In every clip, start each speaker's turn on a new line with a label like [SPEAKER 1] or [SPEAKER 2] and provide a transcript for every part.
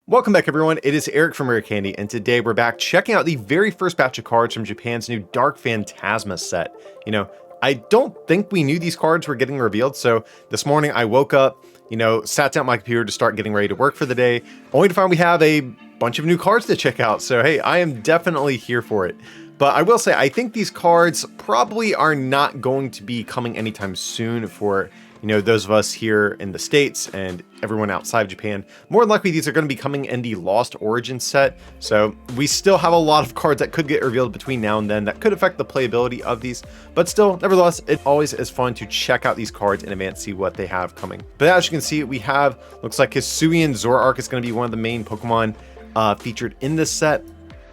[SPEAKER 1] Welcome back, everyone. It is Aric from Rare Candy, and today we're back checking out the very first batch of cards from Japan's new Dark Phantasma set. You know, I don't think we knew these cards were getting revealed, so this morning I woke up, sat down at my computer to start getting ready to work for the day, only to find we have a bunch of new cards to check out. So hey, I am definitely here for it. But I will say, I think these cards probably are not going to be coming anytime soon for those of us here in the States and everyone outside of Japan. More than likely, these are going to be coming in the Lost Origins set. So we still have a lot of cards that could get revealed between now and then that could affect the playability of these. But still, nevertheless, it always is fun to check out these cards in advance, see what they have coming. But as you can see, we have, looks like Hisuian Zoroark is going to be one of the main Pokemon featured in this set.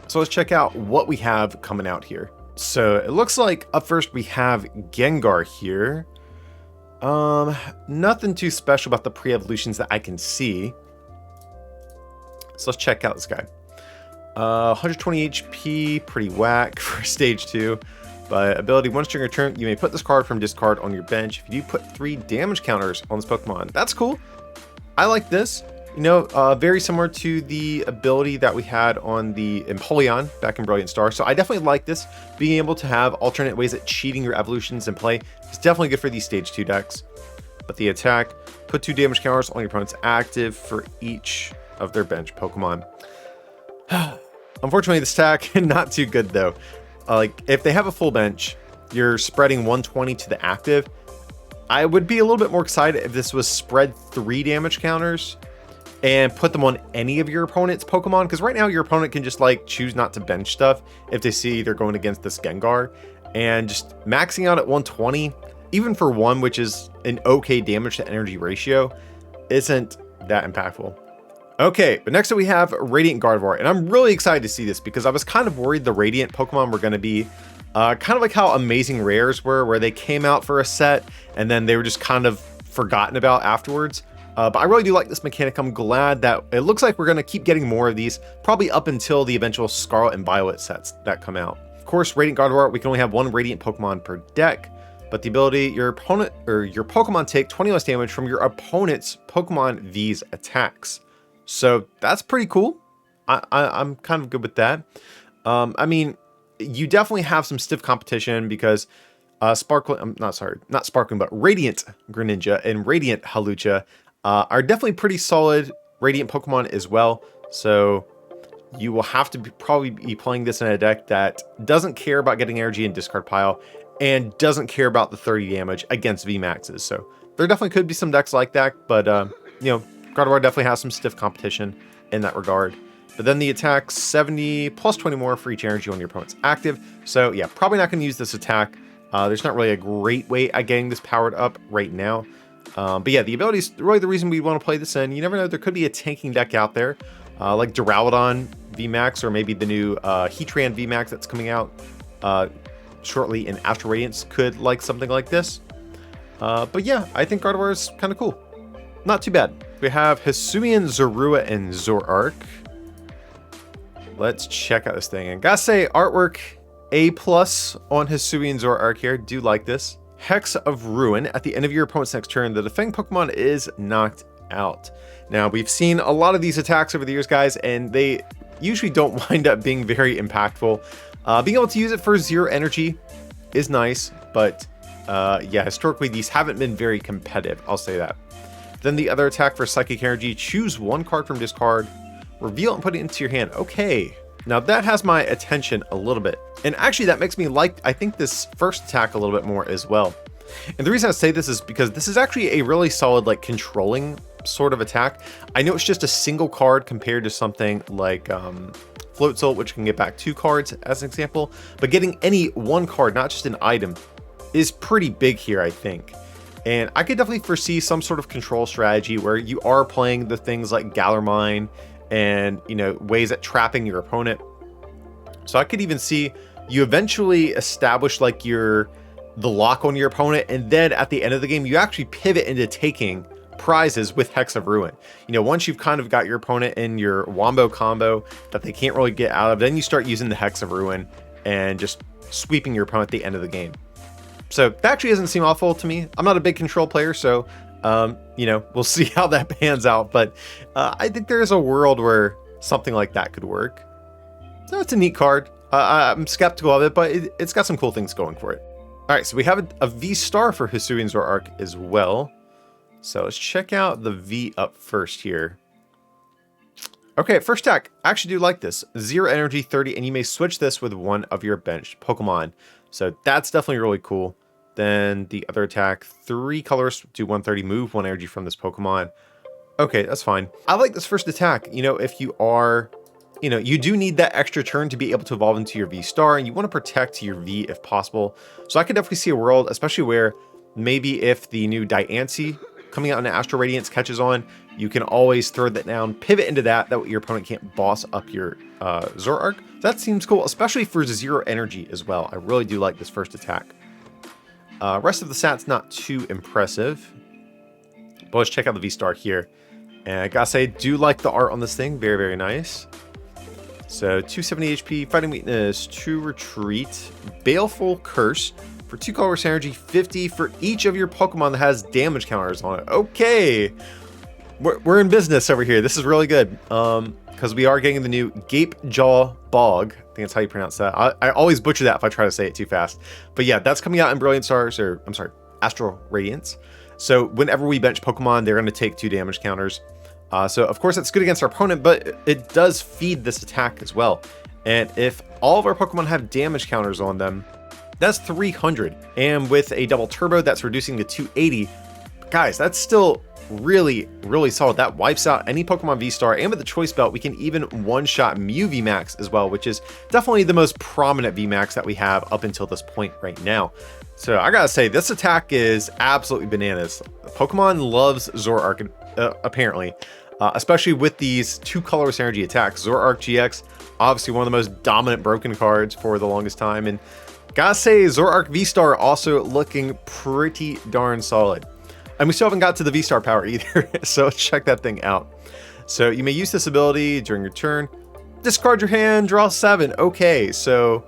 [SPEAKER 1] So let's check out what we have coming out here. So it looks like up first we have Gengar here. Nothing too special about the pre-evolutions that I can see. So let's check out this guy. 120 HP, pretty whack for stage 2. But ability, once during your turn, you may put this card from discard on your bench. If you do, put 3 damage counters on this Pokemon. That's cool. I like this. Very similar to the ability that we had on the Empoleon back in Brilliant Star. So I definitely like this. Being able to have alternate ways at cheating your evolutions in play is definitely good for these stage 2 decks. But the attack, put 2 damage counters on your opponent's active for each of their bench Pokemon. Unfortunately, this attack, not too good though. If they have a full bench, you're spreading 120 to the active. I would be a little bit more excited if this was spread 3 damage counters and put them on any of your opponent's Pokemon, because right now your opponent can just choose not to bench stuff if they see they're going against this Gengar, and just maxing out at 120, even for 1, which is an okay damage to energy ratio, isn't that impactful. Okay, but next up we have Radiant Gardevoir, and I'm really excited to see this because I was kind of worried the Radiant Pokemon were going to be kind of like how Amazing Rares were, where they came out for a set and then they were just kind of forgotten about afterwards. But I really do like this mechanic. I'm glad that it looks like we're going to keep getting more of these, probably up until the eventual Scarlet and Violet sets that come out. Of course, Radiant Gardevoir, we can only have 1 Radiant Pokemon per deck, but the ability, your opponent or your Pokemon take 20 less damage from your opponent's Pokemon V's attacks. So that's pretty cool. I'm kind of good with that. I mean, you definitely have some stiff competition because not Sparkling, but Radiant Greninja and Radiant Hawlucha are definitely pretty solid Radiant Pokemon as well. So you will have to probably be playing this in a deck that doesn't care about getting energy in discard pile and doesn't care about the 30 damage against VMAXs. So there definitely could be some decks like that, but Gardevoir definitely has some stiff competition in that regard. But then the attack, 70 plus 20 more for each energy on your opponent's active. So yeah, probably not going to use this attack. There's not really a great way at getting this powered up right now. But yeah, the ability is really the reason we want to play this in. You never know, there could be a tanking deck out there, like Duraludon VMAX, or maybe the new Heatran VMAX that's coming out shortly in Astral Radiance could like something like this. But yeah, I think Gardevoir is kind of cool. Not too bad. We have Hisuian Zoroark and Zoroark. Let's check out this thing. And gotta say, artwork A+ on Hisuian Zoroark here. Do like this. Hex of Ruin. At the end of your opponent's next turn, the defending Pokemon is knocked out. Now, we've seen a lot of these attacks over the years, guys, and they usually don't wind up being very impactful. Being able to use it for 0 energy is nice, but yeah, historically, these haven't been very competitive. I'll say that. Then the other attack for Psychic Energy, choose 1 card from discard, reveal it and put it into your hand. Okay. Now that has my attention a little bit. And actually that makes me like, I think, this first attack a little bit more as well. And the reason I say this is because this is actually a really solid, controlling sort of attack. I know it's just a single card compared to something like Floatzel, which can get back 2 cards as an example. But getting any 1 card, not just an item, is pretty big here, I think. And I could definitely foresee some sort of control strategy where you are playing the things like Galar Mine and ways at trapping your opponent. So I could even see you eventually establish the lock on your opponent, and then at the end of the game you actually pivot into taking prizes with Hex of Ruin. Once you've kind of got your opponent in your wombo combo that they can't really get out of, then you start using the Hex of Ruin and just sweeping your opponent at the end of the game. So that actually doesn't seem awful to me. I'm not a big control player, so You know, we'll see how that pans out, but I think there's a world where something like that could work. So it's a neat card. I'm skeptical of it, but it's got some cool things going for it. All right, so we have a V-Star for Hisuian Zoroark as well. So let's check out the V up first here. Okay, first attack, I actually do like this. 0 energy, 30, and you may switch this with one of your bench Pokemon. So that's definitely really cool. Then the other attack, 3 colors, do 130, move 1 energy from this Pokemon. Okay, that's fine. I like this first attack. You know, if you are, you know, you do need that extra turn to be able to evolve into your V-Star, and you want to protect your V if possible. So I could definitely see a world, especially where maybe if the new Diancie coming out in Astral Radiance catches on, you can always throw that down, pivot into that way your opponent can't boss up your Zoroark. That seems cool, especially for 0 energy as well. I really do like this first attack. Rest of the stats not too impressive, but let's check out the V-Star here. And I gotta say, I do like the art on this thing, very, very nice. So 270 HP, Fighting Weakness, 2 Retreat, Baleful Curse, for 2 colors energy, 50 for each of your Pokemon that has damage counters on it. Okay, we're in business over here. This is really good, because we are getting the new Gapejaw Bog. I think that's how you pronounce that. I always butcher that if I try to say it too fast. But yeah, that's coming out in Brilliant Stars, or I'm sorry, Astral Radiance. So whenever we bench Pokemon, they're going to take 2 damage counters. So of course that's good against our opponent, but it does feed this attack as well. And if all of our Pokemon have damage counters on them, that's 300. And with a double turbo, that's reducing to 280. Guys, that's still really, really solid. That wipes out any Pokemon V-Star, and with the Choice Belt, we can even one-shot Mew VMAX as well, which is definitely the most prominent VMAX that we have up until this point right now. So I gotta say, this attack is absolutely bananas. Pokemon loves Zoroark, apparently, especially with these 2 colorless energy attacks. Zoroark GX, obviously one of the most dominant broken cards for the longest time, and gotta say, Zoroark V-Star also looking pretty darn solid. And we still haven't got to the V-Star power either, so let's check that thing out. So you may use this ability during your turn. Discard your hand, draw 7. Okay, so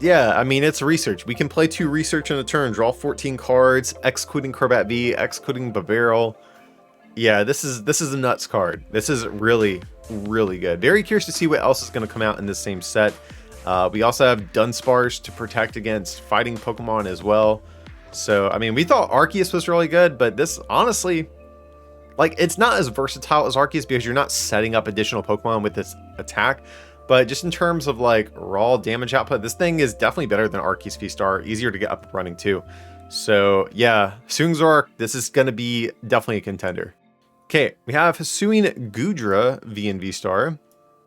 [SPEAKER 1] yeah, I mean, it's research. We can play 2 research in a turn, draw 14 cards, excluding Crobat V, excluding Burrell. Yeah, this is a nuts card. This is really, really good. Very curious to see what else is going to come out in this same set. We also have Dunsparce to protect against fighting Pokemon as well. So, I mean, we thought Arceus was really good, but this, honestly, like, it's not as versatile as Arceus because you're not setting up additional Pokemon with this attack. But just in terms of, like, raw damage output, this thing is definitely better than Arceus V-Star. Easier to get up and running, too. So, yeah, Hisuian Zoroark, this is going to be definitely a contender. Okay, we have Hisuian Goodra V-Star.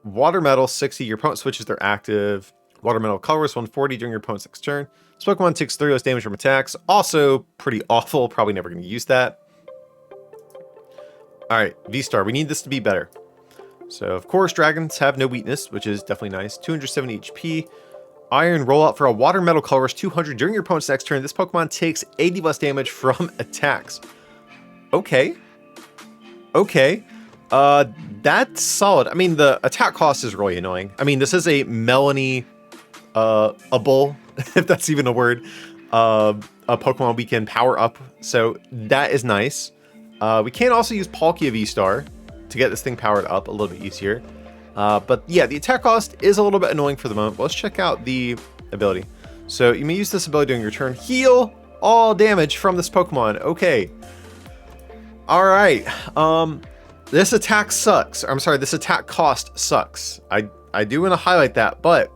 [SPEAKER 1] Water Metal 60, your opponent switches their active. Water Metal Colorless 140 during your opponent's next turn. This Pokemon takes 3 less damage from attacks. Also pretty awful. Probably never going to use that. Alright, V-Star. We need this to be better. So, of course, dragons have no weakness, which is definitely nice. 270 HP. Iron Rollout for a Water Metal Colorless 200 during your opponent's next turn. This Pokemon takes 80 less damage from attacks. Okay. Okay. That's solid. I mean, the attack cost is really annoying. I mean, this is a Melanie, a bull, if that's even a word, a Pokemon we can power up. So that is nice. We can also use Palkia V-Star to get this thing powered up a little bit easier. But yeah, the attack cost is a little bit annoying for the moment. But let's check out the ability. So you may use this ability during your turn. Heal all damage from this Pokemon. Okay. All right. This attack sucks. I'm sorry, this attack cost sucks. I do want to highlight that, but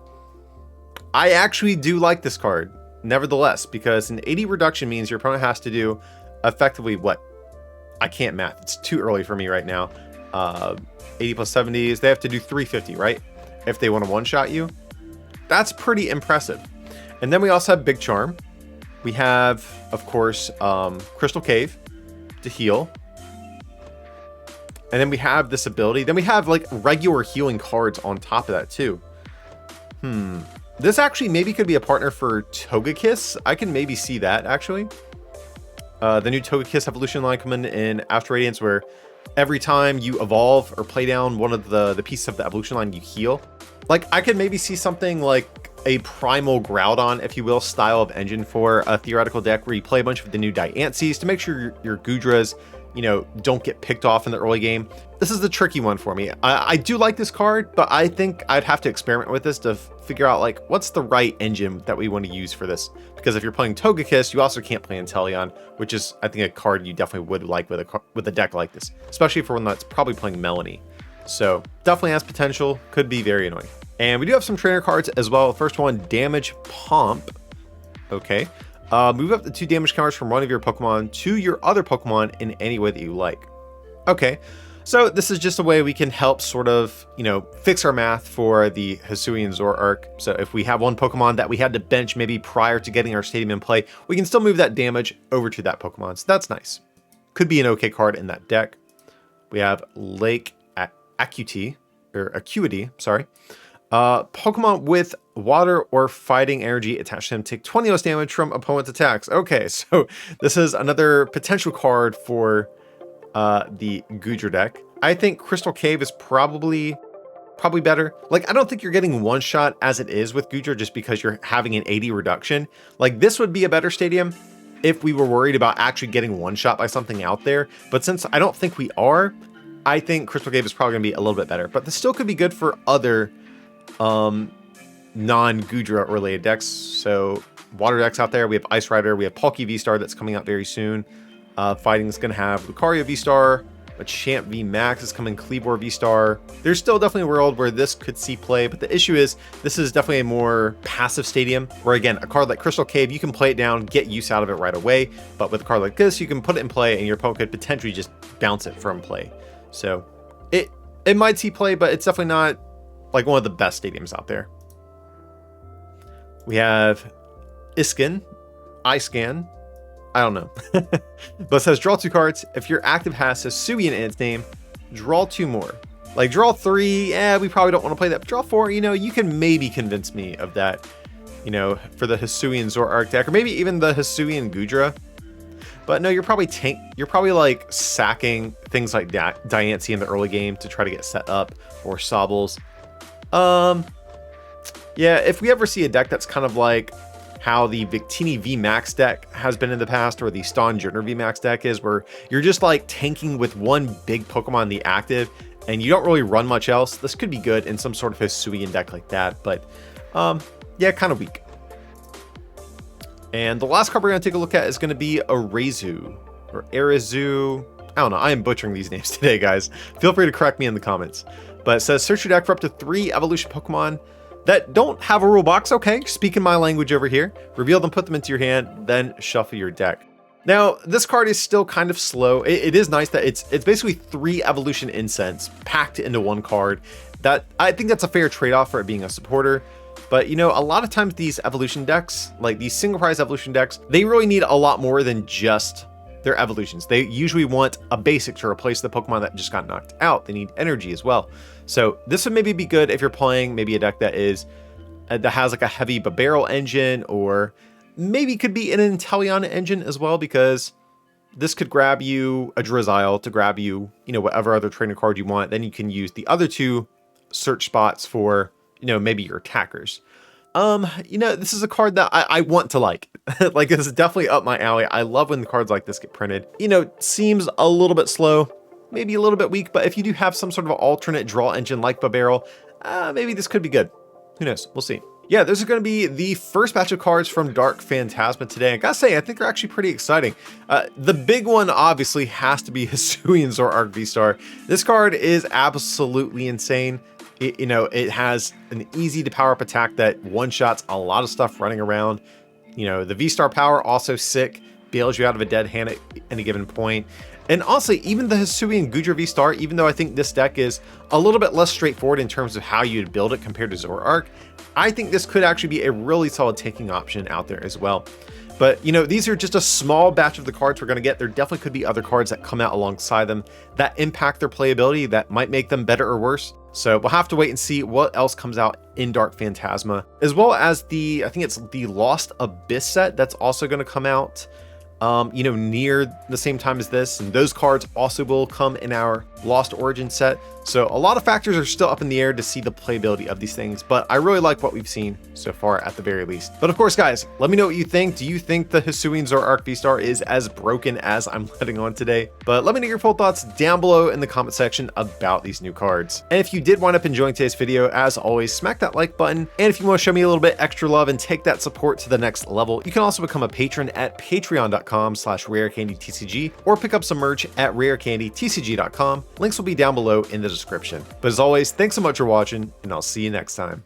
[SPEAKER 1] I actually do like this card, nevertheless, because an 80 reduction means your opponent has to do effectively what? I can't math. It's too early for me right now. 80 plus 70 is they have to do 350, right? If they want to one-shot you. That's pretty impressive. And then we also have Big Charm. We have, of course, Crystal Cave to heal. And then we have this ability. Then we have like regular healing cards on top of that too. This actually maybe could be a partner for Togekiss. I can maybe see that actually. The new Togekiss evolution line coming in Astral Radiance, where every time you evolve or play down one of the pieces of the evolution line, you heal. Like, I could maybe see something like a primal Groudon, if you will, style of engine for a theoretical deck where you play a bunch of the new Diancies to make sure your Goodras, you know, don't get picked off in the early game. This is the tricky one for me. I do like this card, but I think I'd have to experiment with this to figure out like what's the right engine that we want to use for this. Because if you're playing Togekiss, you also can't play Inteleon, which is I think a card you definitely would like with a deck like this, especially for one that's probably playing Melanie. So definitely has potential, could be very annoying. And we do have some trainer cards as well. First one, Damage Pomp. Okay. Move up the 2 damage counters from one of your Pokemon to your other Pokemon in any way that you like. Okay, so this is just a way we can help sort of, you know, fix our math for the Hisuian Zoroark. So if we have one Pokemon that we had to bench maybe prior to getting our stadium in play, we can still move that damage over to that Pokemon. So that's nice. Could be an okay card in that deck. We have Lake Acuity, sorry. Pokemon with water or fighting energy attached to him take 20 less damage from opponent's attacks. Okay, so this is another potential card for the Goodra deck. I think Crystal Cave is probably better. Like, I don't think you're getting one shot as it is with Goodra just because you're having an 80 reduction. Like, this would be a better stadium if we were worried about actually getting one shot by something out there. But since I don't think we are, I think Crystal Cave is probably going to be a little bit better. But this still could be good for other non-Goodra related decks. So water decks out there, we have Ice Rider, we have Palkia VSTAR that's coming out very soon. Fighting is going to have Lucario VSTAR, Machamp VMAX is coming, Kleavor VSTAR. There's still definitely a world where this could see play, but the issue is this is definitely a more passive stadium where, again, a card like Crystal Cave, you can play it down, get use out of it right away, but with a card like this, you can put it in play and your opponent could potentially just bounce it from play. So it might see play, but it's definitely not like one of the best stadiums out there. We have Iscan, I don't know. But it says draw 2 cards. If your active has Hisuian in its name, draw 2 more. Like draw 3, we probably don't want to play that. But draw 4, you know, you can maybe convince me of that, you know, for the Hisuian Zoroark deck, or maybe even the Hisuian Goodra. But no, you're probably like sacking things like Diancie in the early game to try to get set up, or Sobbles. Yeah, if we ever see a deck that's kind of like how the Victini VMAX deck has been in the past, or the Ston Junior VMAX deck is, where you're just like tanking with one big Pokemon in the active and you don't really run much else, this could be good in some sort of Hisuian deck like that. But yeah, kind of weak. And the last card we're going to take a look at is going to be Arazu, or Arazu. I don't know. I am butchering these names today, guys. Feel free to correct me in the comments. But it says search your deck for up to 3 evolution Pokemon that don't have a rule box. Okay, speaking my language over here. Reveal them, put them into your hand, then shuffle your deck. Now, this card is still kind of slow. It is nice that it's basically 3 evolution incense packed into one card. That I think that's a fair trade-off for it being a supporter. But, you know, a lot of times these evolution decks, like these single prize evolution decks, they really need a lot more than just their evolutions. They usually want a basic to replace the Pokemon that just got knocked out. They need energy as well. So this would maybe be good if you're playing maybe a deck that has like a heavy Burrell engine, or maybe could be an Inteleon engine as well, because this could grab you a Drizzile to grab you, you know, whatever other trainer card you want. Then you can use the other 2 search spots for, you know, maybe your attackers. You know, this is a card that I want to like. Like, this is definitely up my alley. I love when the cards like this get printed. You know, seems a little bit slow, maybe a little bit weak, but if you do have some sort of alternate draw engine like Burrell, maybe this could be good. Who knows? We'll see. Yeah, this is going to be the first batch of cards from Dark Phantasma today. I gotta say, I think they're actually pretty exciting. The big one obviously has to be Hisuian Zoroark VSTAR. This card is absolutely insane. You know, it has an easy to power up attack that one-shots a lot of stuff running around. You know, the VSTAR power also sick, bails you out of a dead hand at any given point. And also, even the Hisuian Goodra VSTAR, even though I think this deck is a little bit less straightforward in terms of how you'd build it compared to Zoroark, I think this could actually be a really solid taking option out there as well. But, you know, these are just a small batch of the cards we're going to get. There definitely could be other cards that come out alongside them that impact their playability, that might make them better or worse. So we'll have to wait and see what else comes out in Dark Phantasma, as well as I think it's the Lost Abyss set that's also going to come out near the same time as this, and those cards also will come in our Lost Origin set. So a lot of factors are still up in the air to see the playability of these things, but I really like what we've seen so far at the very least. But of course, guys, let me know what you think. Do you think the Hisuian Zoroark VSTAR is as broken as I'm letting on today? But let me know your full thoughts down below in the comment section about these new cards. And if you did wind up enjoying today's video, as always, smack that like button. And if you want to show me a little bit extra love and take that support to the next level, you can also become a patron at patreon.com/rarecandytcg or pick up some merch at rarecandytcg.com. Links will be down below in the description. But as always, thanks so much for watching, and I'll see you next time.